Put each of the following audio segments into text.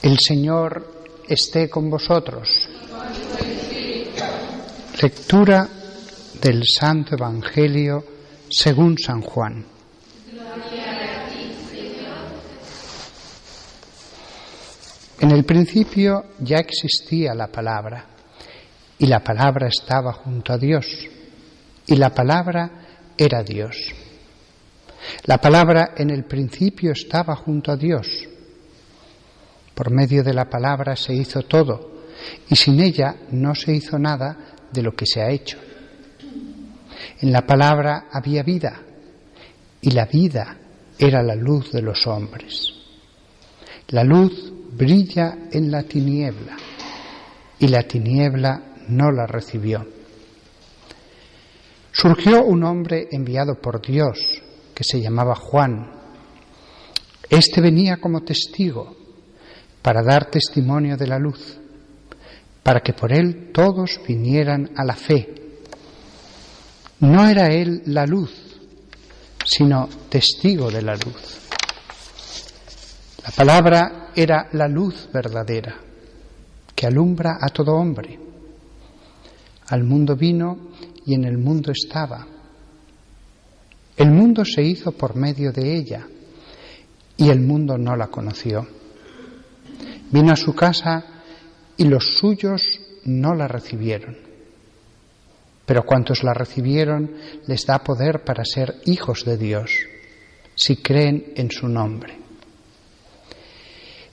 El Señor esté con vosotros. Lectura del Santo Evangelio según San Juan. En el principio ya existía la palabra, y la palabra estaba junto a Dios, y la palabra era Dios. La palabra en el principio estaba junto a Dios. Por medio de la palabra se hizo todo, y sin ella no se hizo nada de lo que se ha hecho. En la palabra había vida, y la vida era la luz de los hombres. La luz brilla en la tiniebla, y la tiniebla no la recibió. Surgió un hombre enviado por Dios, que se llamaba Juan. Este venía como testigo, para dar testimonio de la luz, para que por él todos vinieran a la fe. No era él la luz, sino testigo de la luz. La palabra era la luz verdadera, que alumbra a todo hombre. Al mundo vino y en el mundo estaba. El mundo se hizo por medio de ella, y el mundo no la conoció. Vino a su casa y los suyos no la recibieron. Pero cuantos la recibieron les da poder para ser hijos de Dios, si creen en su nombre.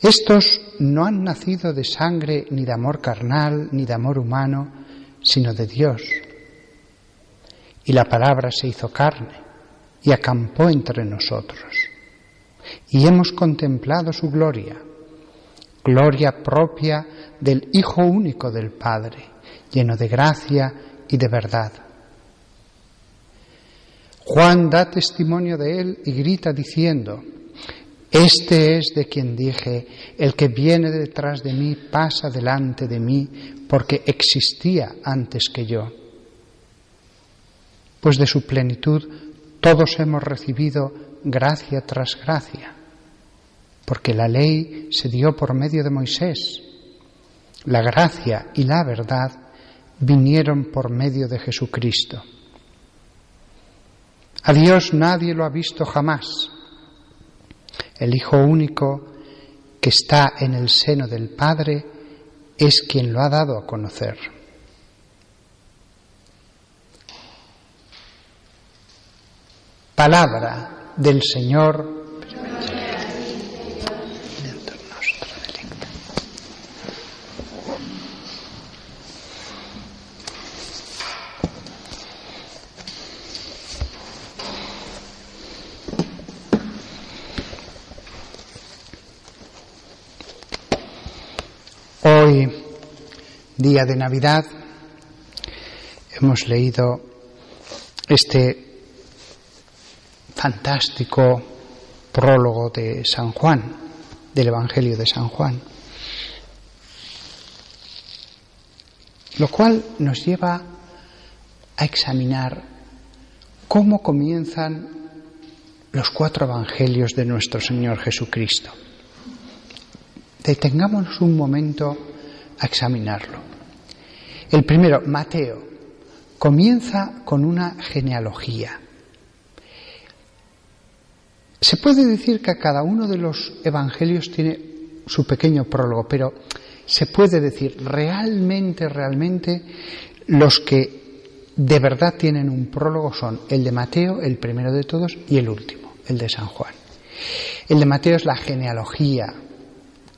Estos no han nacido de sangre ni de amor carnal ni de amor humano, sino de Dios. Y la palabra se hizo carne y acampó entre nosotros. Y hemos contemplado su gloria, gloria propia del Hijo único del Padre, lleno de gracia y de verdad. Juan da testimonio de él y grita diciendo: Este es de quien dije, el que viene detrás de mí pasa delante de mí, porque existía antes que yo. Pues de su plenitud todos hemos recibido gracia tras gracia, porque la ley se dio por medio de Moisés. La gracia y la verdad vinieron por medio de Jesucristo. A Dios nadie lo ha visto jamás. El Hijo único que está en el seno del Padre es quien lo ha dado a conocer. Palabra del Señor. Hoy, día de Navidad, hemos leído este fantástico prólogo de San Juan, del Evangelio de San Juan, lo cual nos lleva a examinar cómo comienzan los 4 evangelios de nuestro Señor Jesucristo. Detengámonos un momento a examinarlo. El primero, Mateo, comienza con una genealogía. Se puede decir que cada uno de los evangelios tiene su pequeño prólogo, pero se puede decir realmente los que de verdad tienen un prólogo son el de Mateo, el primero de todos, y el último, el de San Juan. El de Mateo es la genealogía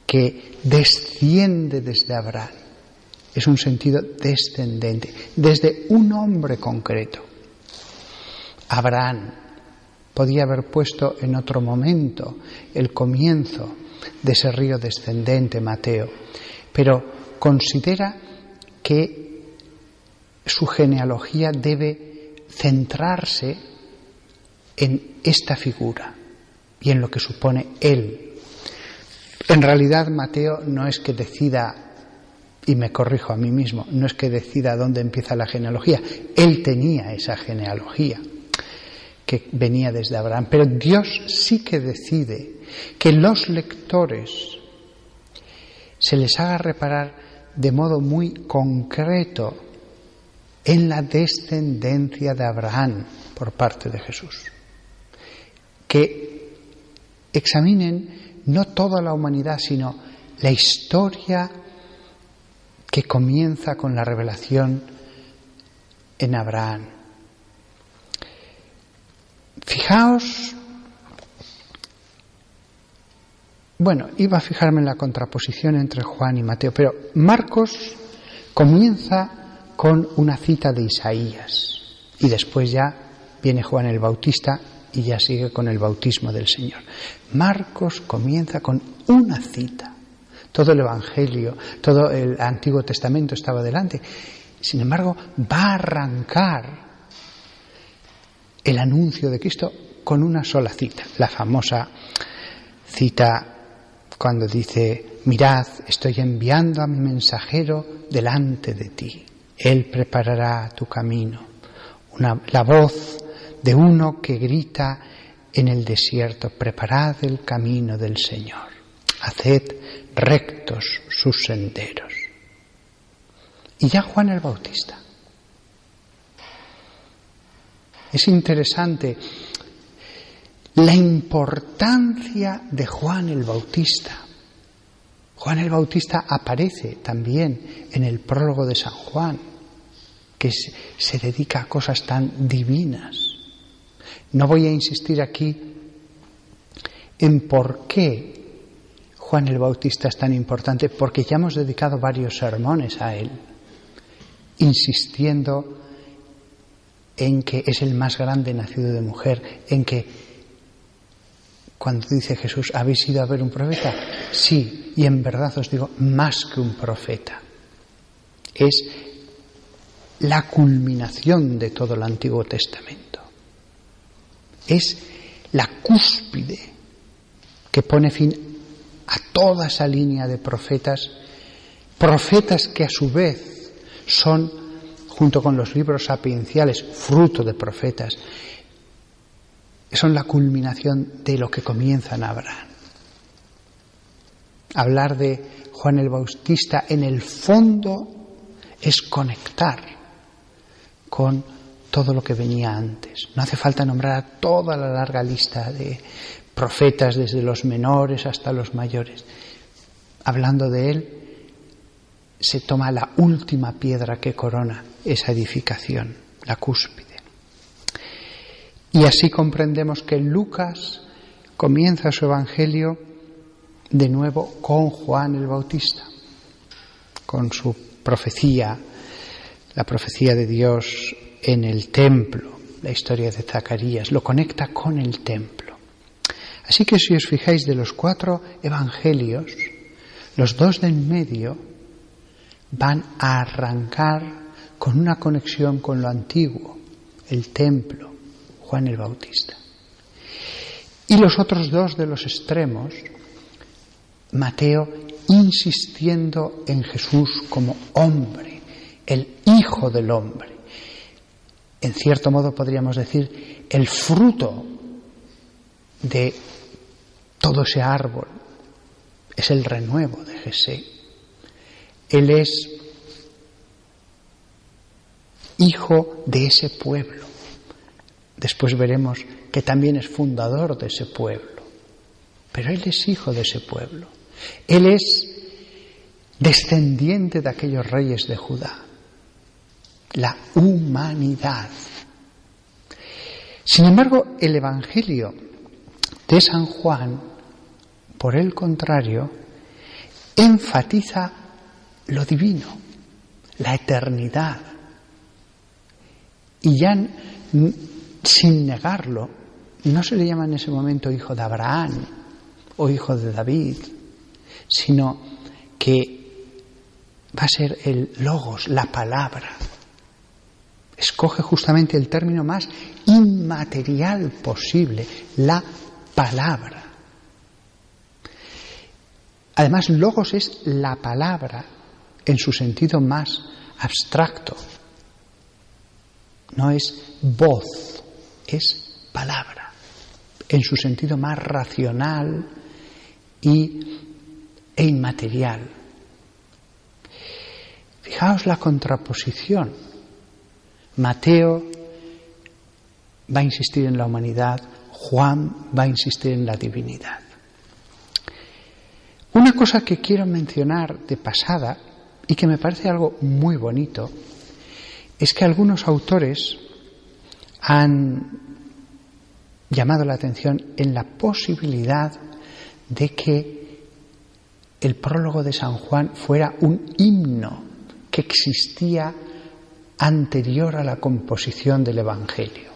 que desciende desde Abraham. Es un sentido descendente, desde un hombre concreto. Abraham podía haber puesto en otro momento el comienzo de ese río descendente, Mateo, pero considera que su genealogía debe centrarse en esta figura y en lo que supone él. En realidad, Mateo no es que decida, y me corrijo a mí mismo, no es que decida dónde empieza la genealogía. Él tenía esa genealogía que venía desde Abraham, pero Dios sí que decide que los lectores se les haga reparar de modo muy concreto en la descendencia de Abraham por parte de Jesús. Que examinen no toda la humanidad, sino la historia que comienza con la revelación en Abraham. Fijaos, bueno, iba a fijarme en la contraposición entre Juan y Mateo, pero Marcos comienza con una cita de Isaías y después ya viene Juan el Bautista y ya sigue con el bautismo del Señor. Marcos comienza con una cita. Todo el Evangelio, todo el Antiguo Testamento estaba delante. Sin embargo, va a arrancar el anuncio de Cristo con una sola cita. La famosa cita cuando dice: mirad, estoy enviando a mi mensajero delante de ti. Él preparará tu camino. La voz de uno que grita en el desierto: preparad el camino del Señor. Haced rectos sus senderos. Y ya Juan el Bautista. Es interesante la importancia de Juan el Bautista. Juan el Bautista aparece también en el prólogo de San Juan, que se dedica a cosas tan divinas. No voy a insistir aquí en por qué Juan el Bautista es tan importante, porque ya hemos dedicado varios sermones a él, insistiendo en que es el más grande nacido de mujer, en que cuando dice Jesús: ¿habéis ido a ver un profeta? Sí, y en verdad os digo, más que un profeta. Es la culminación de todo el Antiguo Testamento. Es la cúspide que pone fin a toda esa línea de profetas, profetas que a su vez son, junto con los libros sapienciales, fruto de profetas, son la culminación de lo que comienza en Abraham. Hablar de Juan el Bautista en el fondo es conectar con todo lo que venía antes. No hace falta nombrar a toda la larga lista de profetas, desde los menores hasta los mayores. Hablando de él, se toma la última piedra que corona esa edificación, la cúspide. Y así comprendemos que Lucas comienza su evangelio de nuevo con Juan el Bautista, con su profecía, la profecía de Dios en el templo, la historia de Zacarías, lo conecta con el templo. Así que si os fijáis, de los 4 evangelios, los 2 del medio van a arrancar con una conexión con lo antiguo, el templo, Juan el Bautista. Y los otros 2 de los extremos, Mateo insistiendo en Jesús como hombre, el Hijo del Hombre. En cierto modo podríamos decir el fruto de todo ese árbol, es el renuevo de Jesé. Él es hijo de ese pueblo. Después veremos que también es fundador de ese pueblo. Pero Él es hijo de ese pueblo. Él es descendiente de aquellos reyes de Judá. La humanidad. Sin embargo, el Evangelio de San Juan, por el contrario, enfatiza lo divino, la eternidad. Y ya sin negarlo, no se le llama en ese momento hijo de Abraham o hijo de David, sino que va a ser el logos, la palabra. Escoge justamente el término más inmaterial posible, la palabra. Además, logos es la palabra en su sentido más abstracto. No es voz, es palabra, en su sentido más racional e inmaterial. Fijaos la contraposición. Mateo va a insistir en la humanidad, Juan va a insistir en la divinidad. Una cosa que quiero mencionar de pasada y que me parece algo muy bonito es que algunos autores han llamado la atención en la posibilidad de que el prólogo de San Juan fuera un himno que existía anterior a la composición del Evangelio.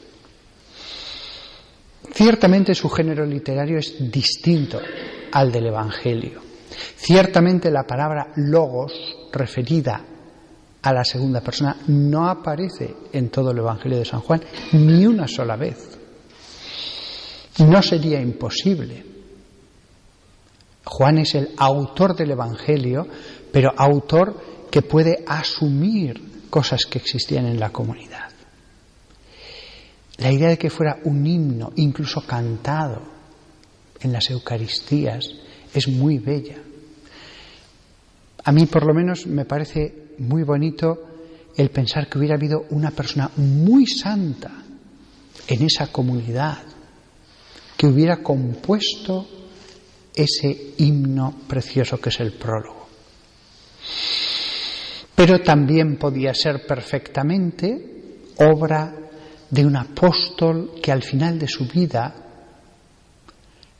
Ciertamente su género literario es distinto al del Evangelio. Ciertamente la palabra logos, referida a la segunda persona, no aparece en todo el Evangelio de San Juan ni una sola vez. No sería imposible. Juan es el autor del Evangelio, pero autor que puede asumir cosas que existían en la comunidad. La idea de que fuera un himno, incluso cantado en las Eucaristías, es muy bella. A mí, por lo menos, me parece muy bonito el pensar que hubiera habido una persona muy santa en esa comunidad, que hubiera compuesto ese himno precioso que es el prólogo. Pero también podía ser perfectamente obra de un apóstol que al final de su vida,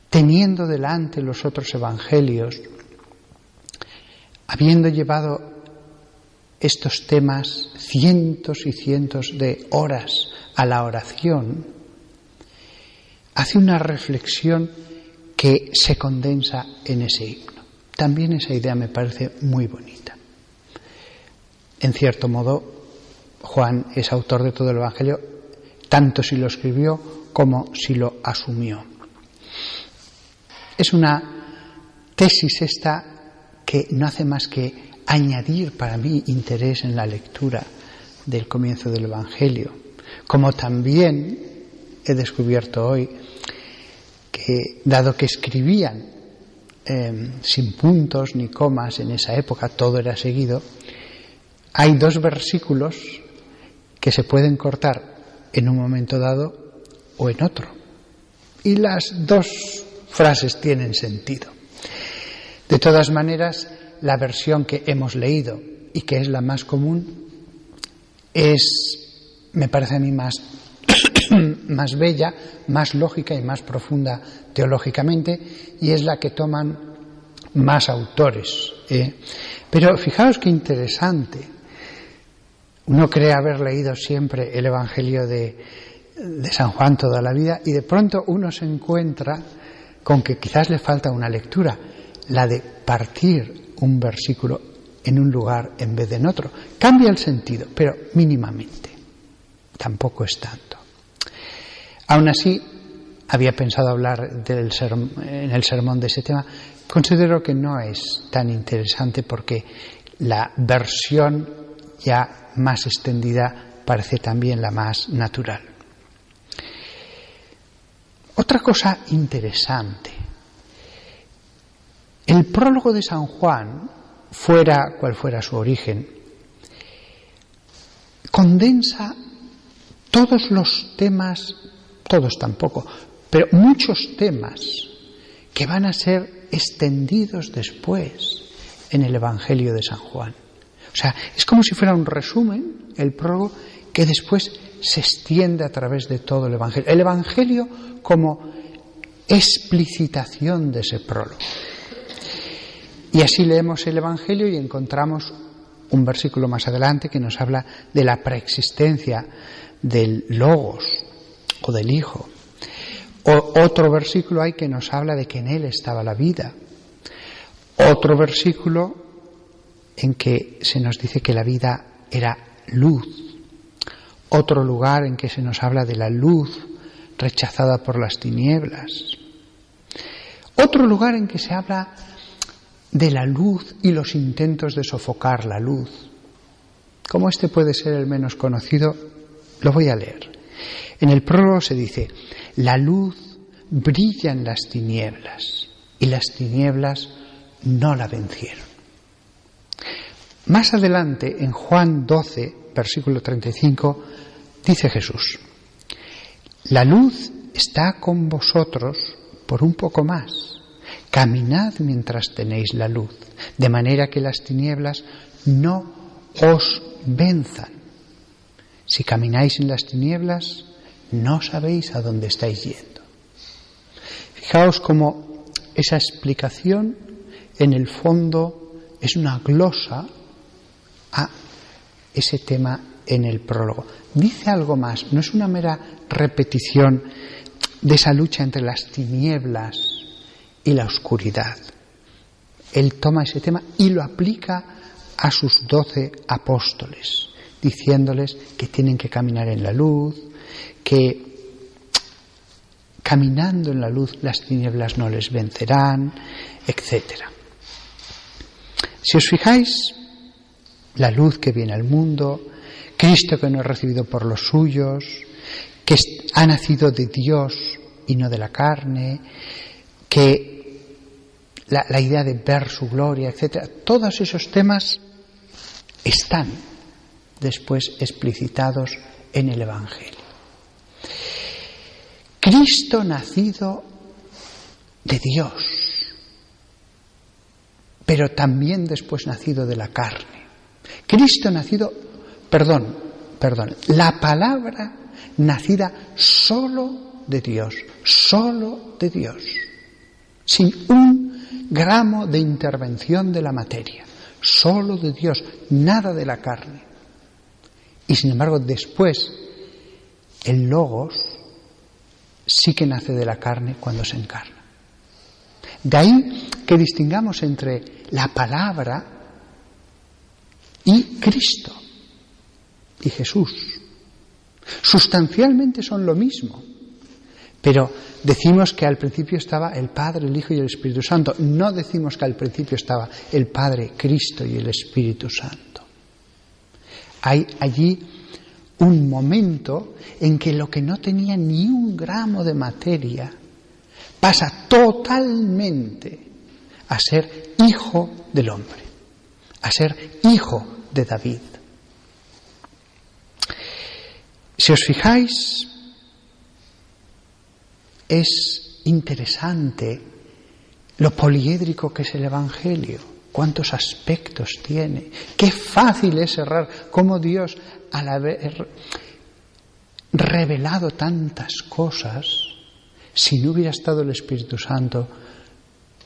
teniendo delante los otros evangelios, habiendo llevado estos temas cientos y cientos de horas a la oración, hace una reflexión que se condensa en ese himno. También esa idea me parece muy bonita. En cierto modo, Juan es autor de todo el Evangelio, tanto si lo escribió como si lo asumió. Es una tesis esta que no hace más que añadir para mí interés en la lectura del comienzo del Evangelio, como también he descubierto hoy que, dado que escribían sin puntos ni comas en esa época, todo era seguido, hay 2 versículos que se pueden cortar en un momento dado o en otro, y las 2 frases tienen sentido. De todas maneras, la versión que hemos leído y que es la más común es, me parece a mí, más bella, más lógica y más profunda teológicamente, y es la que toman más autores. Pero fijaos qué interesante. Uno cree haber leído siempre el Evangelio de San Juan toda la vida y de pronto uno se encuentra con que quizás le falta una lectura, la de partir un versículo en un lugar en vez de en otro. Cambia el sentido, pero mínimamente. Tampoco es tanto. Aún así, había pensado hablar en el sermón de ese tema. Considero que no es tan interesante porque la versión ya más extendida parece también la más natural. Otra cosa interesante. El prólogo de San Juan, fuera cual fuera su origen, condensa todos los temas, todos tampoco, pero muchos temas que van a ser extendidos después en el Evangelio de San Juan. O sea, es como si fuera un resumen, el prólogo, que después se extiende a través de todo el Evangelio. El Evangelio como explicitación de ese prólogo. Y así leemos el Evangelio y encontramos un versículo más adelante que nos habla de la preexistencia del Logos o del Hijo. O otro versículo hay que nos habla de que en Él estaba la vida. Otro versículo en que se nos dice que la vida era luz. Otro lugar en que se nos habla de la luz rechazada por las tinieblas. Otro lugar en que se habla de la luz y los intentos de sofocar la luz. Como este puede ser el menos conocido, lo voy a leer. En el prólogo se dice: la luz brilla en las tinieblas y las tinieblas no la vencieron. Más adelante, en Juan 12, versículo 35, dice Jesús: la luz está con vosotros por un poco más. Caminad mientras tenéis la luz, de manera que las tinieblas no os venzan. Si camináis en las tinieblas, no sabéis a dónde estáis yendo. Fijaos cómo esa explicación, en el fondo, es una glosa a ese tema en el prólogo. Dice algo más, no es una mera repetición de esa lucha entre las tinieblas y la oscuridad. Él toma ese tema y lo aplica a sus 12 apóstoles, diciéndoles que tienen que caminar en la luz, que caminando en la luz las tinieblas no les vencerán, etc. Si os fijáis, la luz que viene al mundo, Cristo que no es recibido por los suyos, que ha nacido de Dios y no de la carne, que la idea de ver su gloria, etc. Todos esos temas están después explicitados en el Evangelio. Cristo nacido de Dios, pero también después nacido de la carne. Cristo nacido, la palabra nacida solo de Dios, sin un gramo de intervención de la materia, solo de Dios, nada de la carne. Y sin embargo, después, el Logos sí que nace de la carne cuando se encarna. De ahí que distingamos entre la palabra y Cristo y Jesús. Sustancialmente son lo mismo, pero decimos que al principio estaba el Padre, el Hijo y el Espíritu Santo. No decimos que al principio estaba el Padre, Cristo y el Espíritu Santo. Hay allí un momento en que lo que no tenía ni un gramo de materia pasa totalmente a ser hijo del hombre, a ser hijo de David. Si os fijáis, es interesante lo poliédrico que es el Evangelio. Cuántos aspectos tiene, qué fácil es errar, cómo Dios, al haber revelado tantas cosas, si no hubiera estado el Espíritu Santo,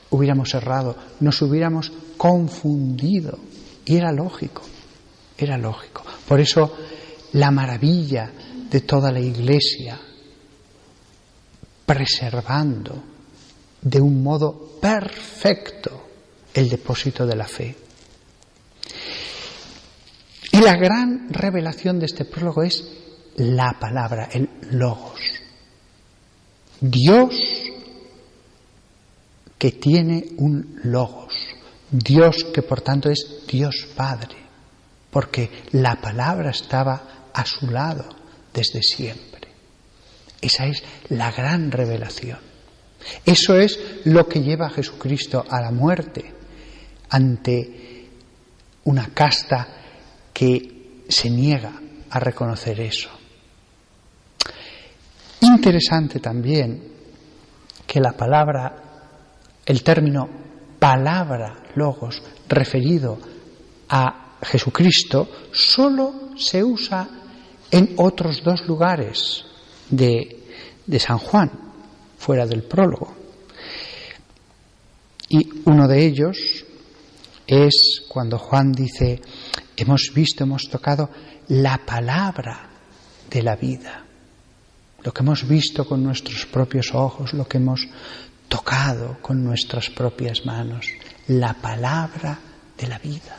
hubiéramos errado, nos hubiéramos confundido, y era lógico. Por eso la maravilla de toda la Iglesia, preservando de un modo perfecto el depósito de la fe. Y la gran revelación de este prólogo es la palabra, el Logos. Dios que tiene un Logos. Dios que por tanto es Dios Padre, porque la palabra estaba a su lado desde siempre. Esa es la gran revelación. Eso es lo que lleva a Jesucristo a la muerte ante una casta que se niega a reconocer eso. Interesante también que la palabra, el término palabra, logos, referido a Jesucristo, solo se usa en otros 2 lugares de San Juan, fuera del prólogo. Y uno de ellos es cuando Juan dice: hemos visto, hemos tocado la palabra de la vida. Lo que hemos visto con nuestros propios ojos, lo que hemos tocado con nuestras propias manos, la palabra de la vida.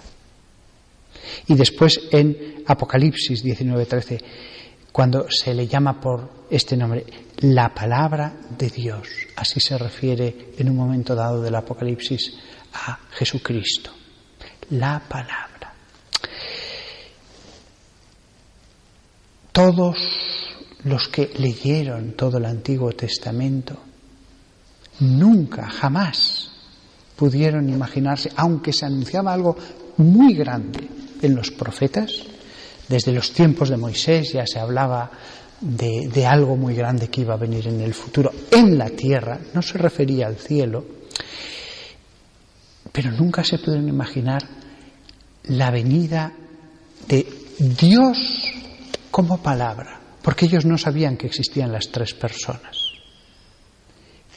Y después en Apocalipsis 19:13, cuando se le llama por este nombre, la palabra de Dios, así se refiere en un momento dado del Apocalipsis a Jesucristo, la palabra. Todos los que leyeron todo el Antiguo Testamento nunca, jamás pudieron imaginarse, aunque se anunciaba algo muy grande en los profetas. Desde los tiempos de Moisés ya se hablaba de algo muy grande que iba a venir en el futuro en la tierra, no se refería al cielo, pero nunca se pudieron imaginar la venida de Dios como palabra, porque ellos no sabían que existían las tres personas,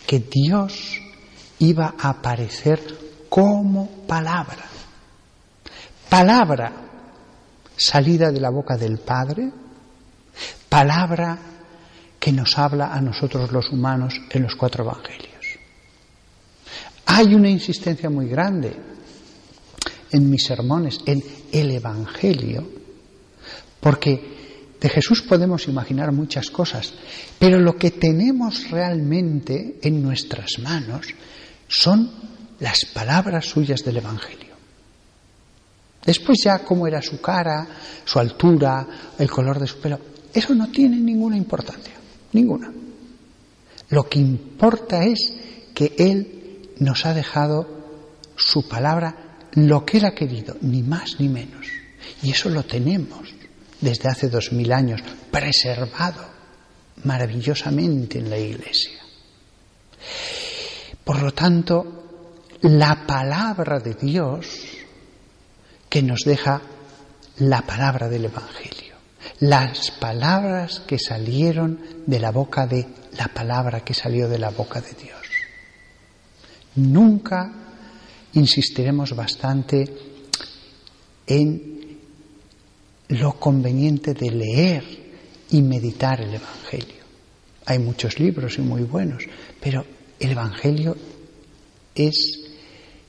que Dios iba a aparecer como palabra, palabra salida de la boca del Padre, palabra que nos habla a nosotros los humanos en los 4 evangelios. Hay una insistencia muy grande en mis sermones en el evangelio, porque de Jesús podemos imaginar muchas cosas, pero lo que tenemos realmente en nuestras manos son las palabras suyas del evangelio. Después ya cómo era su cara, su altura, el color de su pelo, eso no tiene ninguna importancia, ninguna. Lo que importa es que Él nos ha dejado su palabra, lo que Él ha querido, ni más ni menos. Y eso lo tenemos desde hace 2000 años, preservado maravillosamente en la Iglesia. Por lo tanto, la palabra de Dios que nos deja la palabra del Evangelio, las palabras que salieron de la boca de la palabra que salió de la boca de Dios. Nunca insistiremos bastante en lo conveniente de leer y meditar el Evangelio. Hay muchos libros y muy buenos, pero el Evangelio es,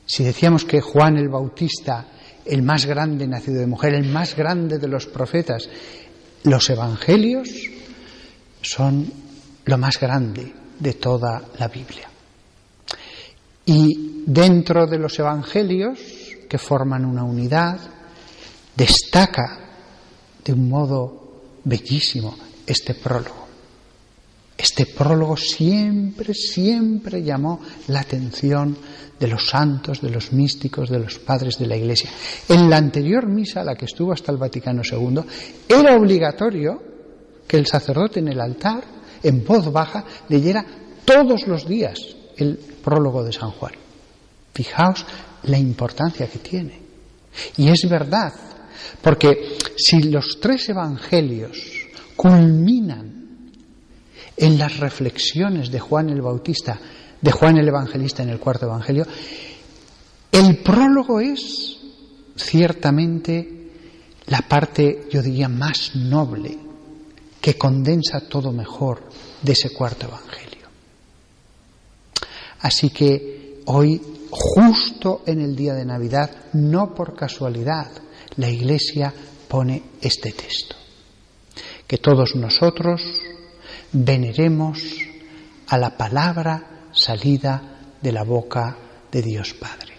si decíamos que Juan el Bautista, el más grande nacido de mujer, el más grande de los profetas, los Evangelios son lo más grande de toda la Biblia. Y dentro de los Evangelios, que forman una unidad, destaca de un modo bellísimo este prólogo. Este prólogo siempre llamó la atención de los santos, de los místicos, de los padres de la Iglesia. En la anterior misa, la que estuvo hasta el Vaticano II, era obligatorio que el sacerdote en el altar, en voz baja, leyera todos los días el prólogo de San Juan. Fijaos la importancia que tiene. Y es verdad, porque si los 3 evangelios culminan en las reflexiones de Juan el Bautista, de Juan el Evangelista en el 4º evangelio, el prólogo es ciertamente la parte, yo diría, más noble, que condensa todo mejor de ese 4º evangelio. Así que hoy, justo en el día de Navidad, no por casualidad, la Iglesia pone este texto. Que todos nosotros veneremos a la palabra salida de la boca de Dios Padre.